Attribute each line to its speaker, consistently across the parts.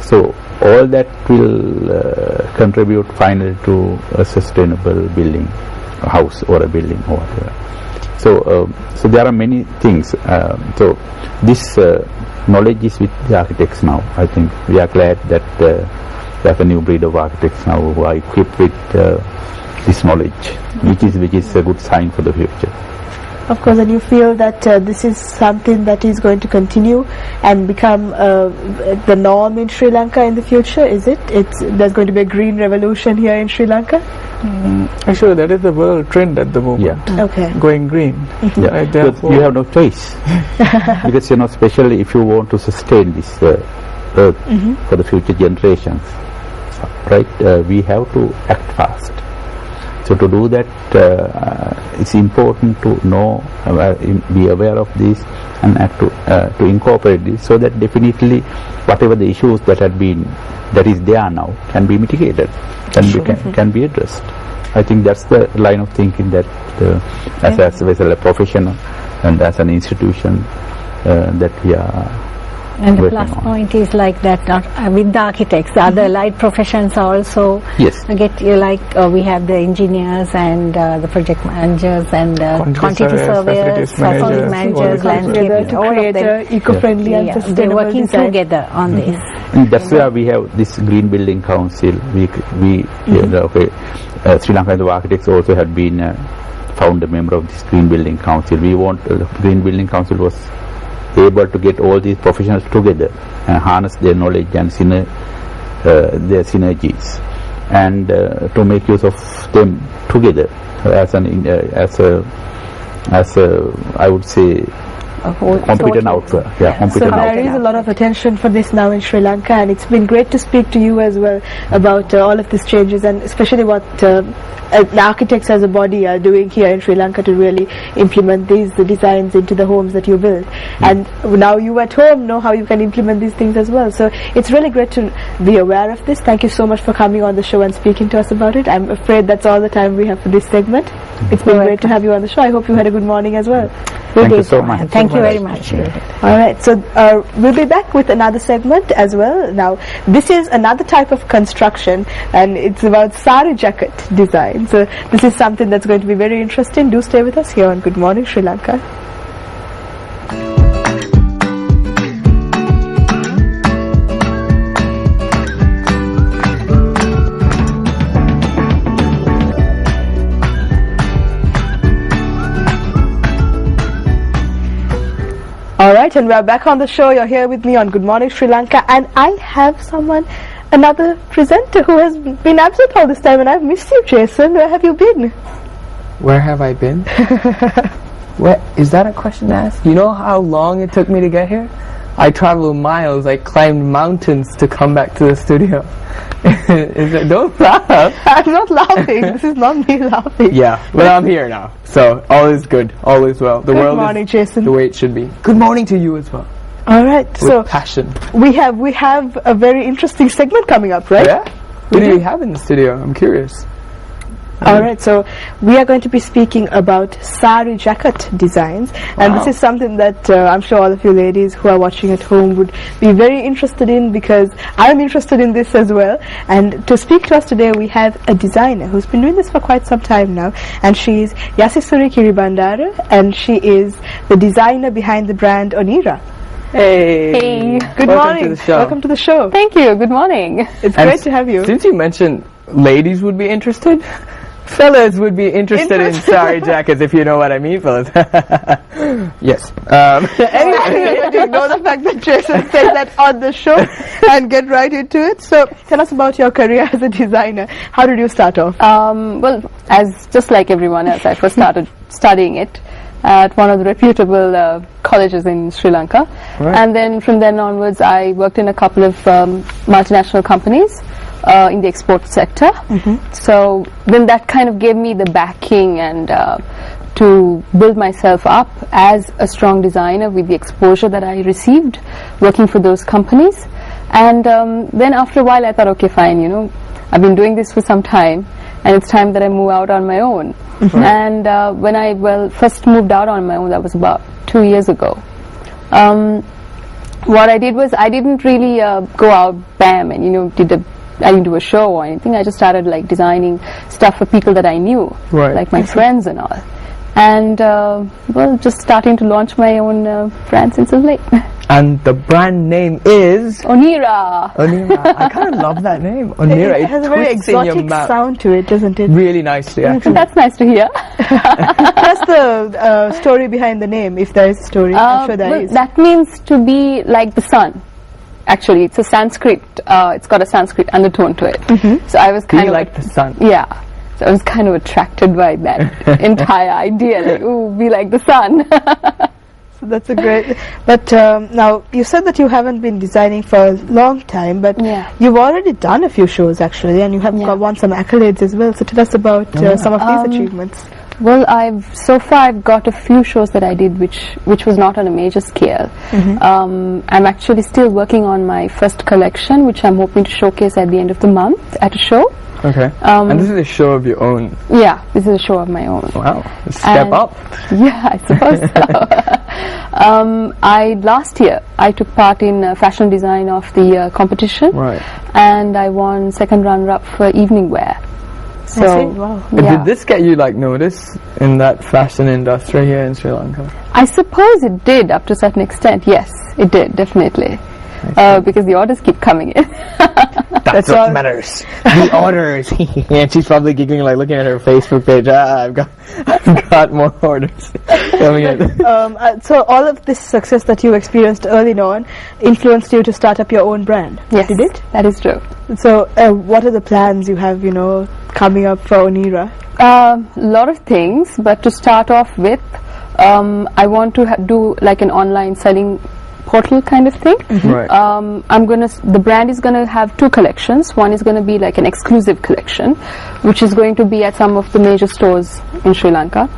Speaker 1: So all that will contribute finally to a sustainable building, a house or a building or whatever. So there are many things. So this knowledge is with the architects now. I think we are glad that we have a new breed of architects now who are equipped with this knowledge, which is a good sign for the future.
Speaker 2: Of course, and you feel that this is something that is going to continue and become the norm in Sri Lanka in the future, is it? There's going to be a green revolution here in Sri Lanka?
Speaker 3: Actually, that is the world trend at the moment.
Speaker 1: Yeah.
Speaker 2: Okay.
Speaker 3: Going green.
Speaker 1: Yeah.
Speaker 3: Right,
Speaker 1: but you have no choice. Because, especially if you want to sustain this earth for the future generations, right, we have to act fast. So to do that, it's important to know, be aware of this, and to incorporate this, so that definitely whatever the issues that is there now can be mitigated, can be addressed. I think that's the line of thinking that as a professional and as an institution that we are.
Speaker 4: And the plus point is like that with the architects, the other allied professions are also we have the engineers and the project managers and quantity surveyors, facility managers, landscape,
Speaker 2: to create eco-friendly and sustainable
Speaker 4: they're working
Speaker 2: design
Speaker 4: together on this.
Speaker 1: And that's why we have this Green Building Council. Sri Lanka Architects also had been founder member of this Green Building Council. We want the Green Building Council was able to get all these professionals together and harness their knowledge and their synergies, and to make use of them together as I would say competent outfit.
Speaker 2: So there is a lot of attention for this now in Sri Lanka, and it's been great to speak to you as well about all of these changes, and especially what the architects as a body are doing here in Sri Lanka to really implement these designs into the homes that you build. And now you at home know how you can implement these things as well. So it's really great to be aware of this. Thank you so much for coming on the show and speaking to us about it. I'm afraid that's all the time we have for this segment. It's been great to have you on the show. I hope you had a good morning as well.
Speaker 1: Thank you so much.
Speaker 4: Thank you very much.
Speaker 2: All right, so we'll be back with another segment as well. Now, this is another type of construction, and it's about sari jacket design. So this is something that's going to be very interesting. Do stay with us here on Good Morning Sri Lanka. Alright, and we are back on the show. You're here with me on Good Morning Sri Lanka, and I have another presenter who has been absent all this time, and I've missed you, Jason. Where have you been?
Speaker 3: Where have I been? What, is that a question to ask? You know how long it took me to get here? I traveled miles, I climbed mountains to come back to the studio. Don't laugh.
Speaker 2: I'm not laughing. This is not me laughing.
Speaker 3: Yeah, but I'm here now. So all is good, all is well. The world
Speaker 2: morning,
Speaker 3: is
Speaker 2: Jason.
Speaker 3: The way it should be. Good morning to you as well.
Speaker 2: All right.
Speaker 3: With
Speaker 2: so
Speaker 3: passion.
Speaker 2: We have a very interesting segment coming up, right?
Speaker 3: Yeah. What do you have in the studio? I'm curious.
Speaker 2: Alright, so we are going to be speaking about sari jacket designs, and this is something that I'm sure all of you ladies who are watching at home would be very interested in, because I'm interested in this as well. And to speak to us today, we have a designer who's been doing this for quite some time now, and she's Yasisurie Kiribandara, and she is the designer behind the brand Oneera.
Speaker 3: Hey.
Speaker 2: Good morning. Welcome to the show.
Speaker 5: Thank you. Good morning.
Speaker 2: It's great to have you.
Speaker 3: Since you mentioned ladies would be interested, fellas would be interested in sari jackets, if you know what I mean, fellas. Yes.
Speaker 2: Anyway, I'm going to ignore the fact that Jason said that on the show and get right into it. So tell us about your career as a designer. How did you start off?
Speaker 5: Well, as just like everyone else, I first started studying it at one of the reputable colleges in Sri Lanka.
Speaker 3: Right.
Speaker 5: And then from then onwards, I worked in a couple of multinational companies in the export sector. So then that kind of gave me the backing and to build myself up as a strong designer with the exposure that I received working for those companies. And then after a while I thought, okay, fine, I've been doing this for some time, and it's time that I move out on my own. And when I first moved out on my own, that was about 2 years ago. what I did was I didn't really go out, bam, and I didn't do a show or anything. I just started like designing stuff for people that I knew, like my friends and all. And well, just starting to launch my own brand since of late.
Speaker 3: And the brand name is
Speaker 5: Oneera.
Speaker 3: Oneera. I kind of love that name. Oneera.
Speaker 2: It has a very exotic sound to it, doesn't it?
Speaker 3: Really nicely, actually.
Speaker 5: That's nice to hear.
Speaker 2: That's the story behind the name, if there is a story. I'm sure there is.
Speaker 5: That means to be like the sun. Actually, it's a Sanskrit. It's got a Sanskrit undertone to it. So I was kind of
Speaker 3: like the sun.
Speaker 5: Yeah. So I was kind of attracted by that entire idea. Like, ooh, be like the sun.
Speaker 2: So that's a great. But now you said that you haven't been designing for a long time, but you've already done a few shows actually, and you have won some accolades as well. So tell us about some of these achievements.
Speaker 5: Well, so far I've got a few shows that I did which was not on a major scale. I'm actually still working on my first collection, which I'm hoping to showcase at the end of the month at a show.
Speaker 3: Okay. And this is a show of your own?
Speaker 5: Yeah, this is a show of my own.
Speaker 3: Wow. Step up.
Speaker 5: Yeah, I suppose so. Last year I took part in fashion design of the competition.
Speaker 3: Right.
Speaker 5: And I won second runner-up for evening wear. So,
Speaker 2: wow.
Speaker 5: Yeah.
Speaker 3: Did this get you like notice in that fashion industry here in Sri Lanka?
Speaker 5: I suppose it did up to a certain extent. Yes, it did, definitely. Because the orders keep coming in.
Speaker 3: That's what matters. The orders. And she's probably giggling, like looking at her Facebook page. I've got more orders coming in.
Speaker 2: So all of this success that you experienced early on influenced you to start up your own brand.
Speaker 5: Yes,
Speaker 2: did it?
Speaker 5: That is true.
Speaker 2: So what are the plans you have, coming up for Oneera?
Speaker 5: A lot of things, but to start off with, I want to do like an online selling portal kind of thing.
Speaker 3: Right.
Speaker 5: The brand is gonna have two collections. One is gonna be like an exclusive collection, which is going to be at some of the major stores in Sri Lanka.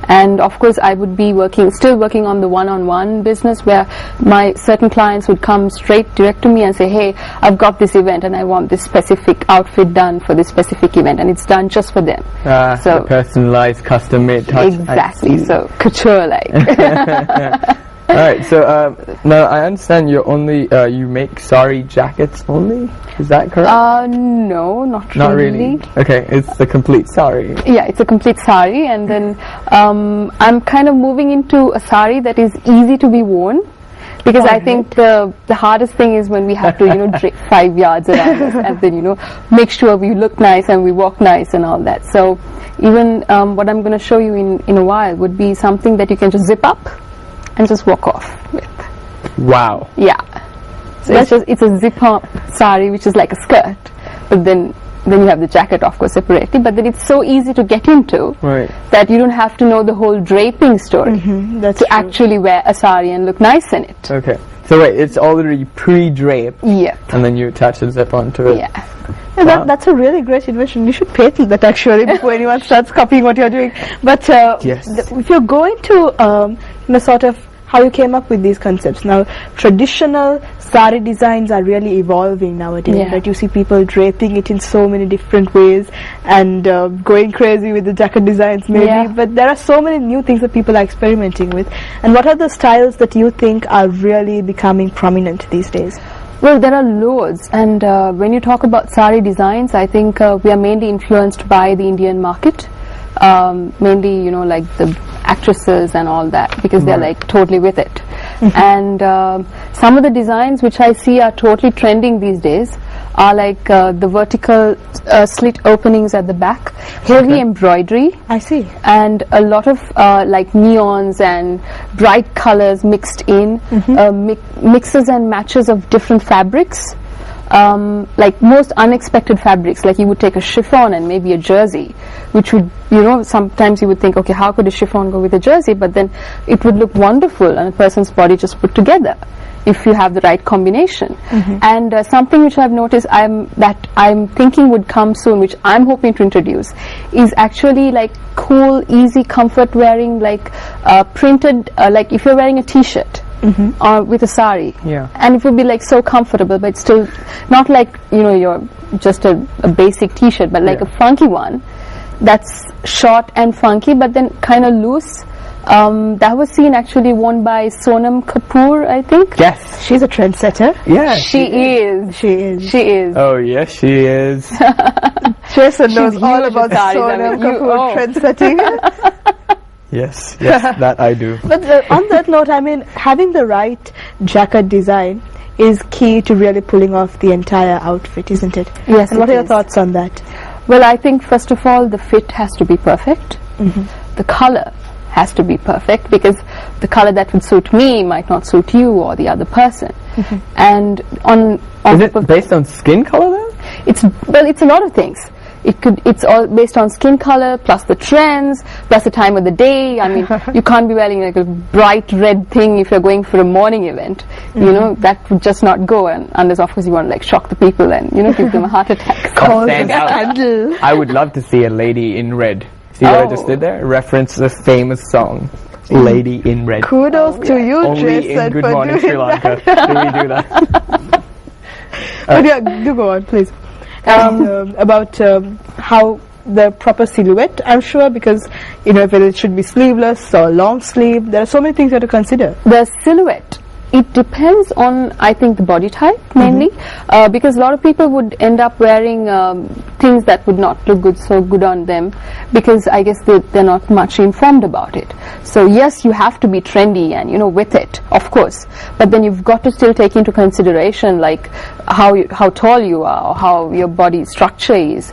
Speaker 5: And of course I would be still working on the one-on-one business, where my certain clients would come straight direct to me and say, hey, I've got this event and I want this specific outfit done for this specific event, and it's done just for them.
Speaker 3: So the personalized, custom-made touch.
Speaker 5: Exactly. So couture-like.
Speaker 3: Alright, so now I understand you make sari jackets only? Is that correct?
Speaker 5: No, not
Speaker 3: really. Okay, it's the complete sari.
Speaker 5: Yeah, it's a complete sari, and then I'm kind of moving into a sari that is easy to be worn, because I think the hardest thing is when we have to drape 5 yards around us, and then make sure we look nice and we walk nice and all that. So even what I'm going to show you in a while would be something that you can just zip up and just walk off with.
Speaker 3: Wow.
Speaker 5: Yeah. So it's a zip-up sari, which is like a skirt, but then you have the jacket, of course, separately. But then it's so easy to get into that you don't have to know the whole draping story to actually wear a sari and look nice in it.
Speaker 3: Okay. So wait, it's already pre-draped.
Speaker 5: Yeah.
Speaker 3: And then you attach a zip onto it.
Speaker 5: Yeah.
Speaker 2: Wow. That's a really great invention. You should patent that actually before anyone starts copying what you're doing. But if you're going to sort of how you came up with these concepts. Now, traditional sari designs are really evolving nowadays, right? You see people draping it in so many different ways and going crazy with the jacket designs maybe, but there are so many new things that people are experimenting with. And what are the styles that you think are really becoming prominent these days?
Speaker 5: Well, there are loads, and when you talk about sari designs, I think we are mainly influenced by the Indian market. Mainly, like the actresses and all that, because they're like totally with it. And some of the designs which I see are totally trending these days are like the vertical slit openings at the back, heavy embroidery.
Speaker 2: I see.
Speaker 5: And a lot of like neons and bright colors mixed in, mixes and matches of different fabrics. Like most unexpected fabrics, like you would take a chiffon and maybe a jersey, which would, sometimes you would think, okay, how could a chiffon go with a jersey? But then it would look wonderful on a person's body just put together if you have the right combination. And something which I've noticed that I'm thinking would come soon, which I'm hoping to introduce, is actually like cool, easy, comfort wearing, like printed, like if you're wearing a t-shirt. With a sari, and it would be like so comfortable, but still not like you're just a basic t-shirt, but like a funky one that's short and funky, but then kind of loose, That was seen actually worn by Sonam Kapoor, I think.
Speaker 3: Yes.
Speaker 2: She's a trendsetter.
Speaker 3: Yeah.
Speaker 5: She is.
Speaker 2: She is.
Speaker 5: She is.
Speaker 3: Oh, yes, she is.
Speaker 2: Jason knows
Speaker 5: She's
Speaker 2: all
Speaker 5: huge
Speaker 2: about
Speaker 5: with sarees.
Speaker 2: Sonam
Speaker 5: I mean, you-
Speaker 2: Kapoor
Speaker 5: oh.
Speaker 2: trendsetting.
Speaker 3: Yes, that I do.
Speaker 2: But on that note, I mean, having the right jacket design is key to really pulling off the entire outfit, isn't it?
Speaker 5: Yes,
Speaker 2: And what
Speaker 5: it
Speaker 2: are your
Speaker 5: is.
Speaker 2: thoughts on that?
Speaker 5: Well, I think first of all, the fit has to be perfect. The color has to be perfect, because the color that would suit me might not suit you or the other person. And on
Speaker 3: Is
Speaker 5: top of
Speaker 3: it based on skin color then?
Speaker 5: it's a lot of things. It's all based on skin color, plus the trends, plus the time of the day. I mean, you can't be wearing like a bright red thing if you're going for a morning event. You know, that would just not go, and unless of course you want to like shock the people and, you know, give them a heart attack.
Speaker 2: Cause
Speaker 3: stand
Speaker 2: a
Speaker 3: out.
Speaker 2: scandal.
Speaker 3: I would love to see a lady in red. See what I just did there? Reference the famous song, Lady in Red.
Speaker 2: Kudos to you,
Speaker 3: Only
Speaker 2: Jason,
Speaker 3: in Good
Speaker 2: for
Speaker 3: Morning
Speaker 2: doing
Speaker 3: Sri Lanka do we do that.
Speaker 2: But yeah, do go on, please. About how the proper silhouette, I'm sure, because, you know, whether it should be sleeveless or long sleeve, there are so many things you have to consider.
Speaker 5: The silhouette, it depends on, I think, the body type mainly, because a lot of people would end up wearing things that would not look so good on them, because I guess they're not much informed about it. So yes, you have to be trendy and, you know, with it, of course, but then you've got to still take into consideration like how tall you are, or how your body structure is,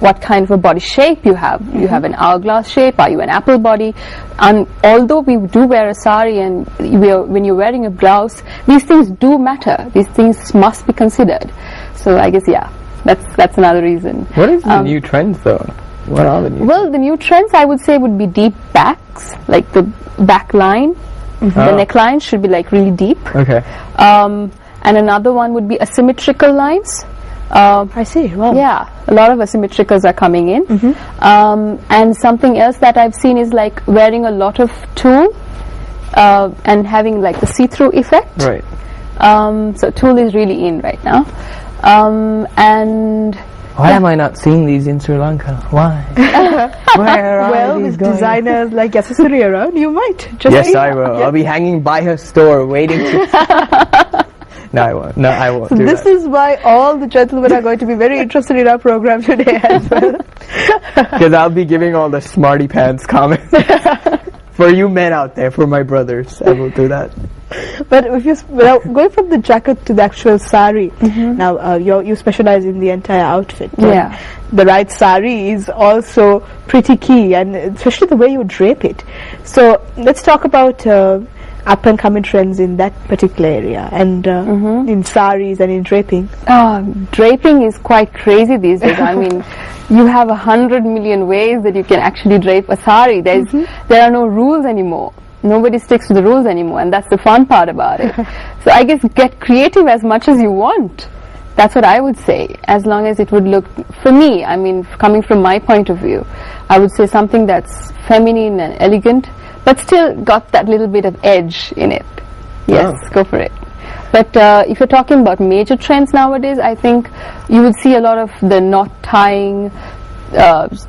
Speaker 5: what kind of a body shape you have. You have an hourglass shape, are you an apple body? And although we do wear a sari and when you're wearing a blouse, these things do matter. These things must be considered. So I guess, yeah, that's another reason.
Speaker 3: What is the new trends though? What are the new
Speaker 5: Well, the new trends I would say would be deep backs, like the back line. The neckline should be like really deep.
Speaker 3: Okay.
Speaker 5: And another one would be asymmetrical lines.
Speaker 2: I see. Wow.
Speaker 5: Yeah, a lot of asymmetricals are coming in. And something else that I've seen is like wearing a lot of tulle and having like the see-through effect.
Speaker 3: Right.
Speaker 5: So tulle is really in right now. And
Speaker 3: Why am I not seeing these in Sri Lanka? Why? Where are
Speaker 2: Well,
Speaker 3: these
Speaker 2: with
Speaker 3: going?
Speaker 2: designers like Yasisurie around, you might. Just
Speaker 3: Yes,
Speaker 2: saying.
Speaker 3: I will.
Speaker 2: Yeah.
Speaker 3: I'll be hanging by her store waiting to... No, I won't. No, I won't
Speaker 2: So
Speaker 3: do
Speaker 2: this
Speaker 3: that.
Speaker 2: is why all the gentlemen are going to be very interested in our program today as well.
Speaker 3: Because I'll be giving all the smarty pants comments. For you men out there, for my brothers, I will do that.
Speaker 2: But if you going from the jacket to the actual sari, now you specialize in the entire outfit.
Speaker 5: Yeah.
Speaker 2: The right sari is also pretty key, and especially the way you drape it. So let's talk about up and coming trends in that particular area, and in saris and in draping.
Speaker 5: Draping is quite crazy these days. I mean, you have 100 million ways that you can actually drape a sari. There are no rules anymore. Nobody sticks to the rules anymore, and that's the fun part about it. So I guess get creative as much as you want. That's what I would say, as long as it would look, for me, I mean, coming from my point of view, I would say something that's feminine and elegant, but still got that little bit of edge in it. Yes, go for it. But if you're talking about major trends nowadays, I think you would see a lot of the knot tying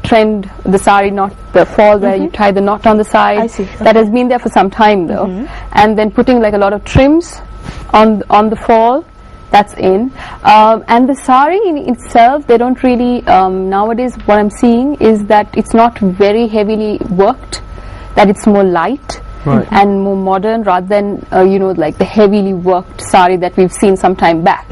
Speaker 5: trend, the sari knot, the fall where you tie the knot on the side.
Speaker 2: I see.
Speaker 5: That has been there for some time though. And then putting like a lot of trims on the fall. That's in. And the sari in itself, they don't really, nowadays what I'm seeing is that it's not very heavily worked, that it's more light and more modern rather than, you know, like the heavily worked sari that we've seen some time back.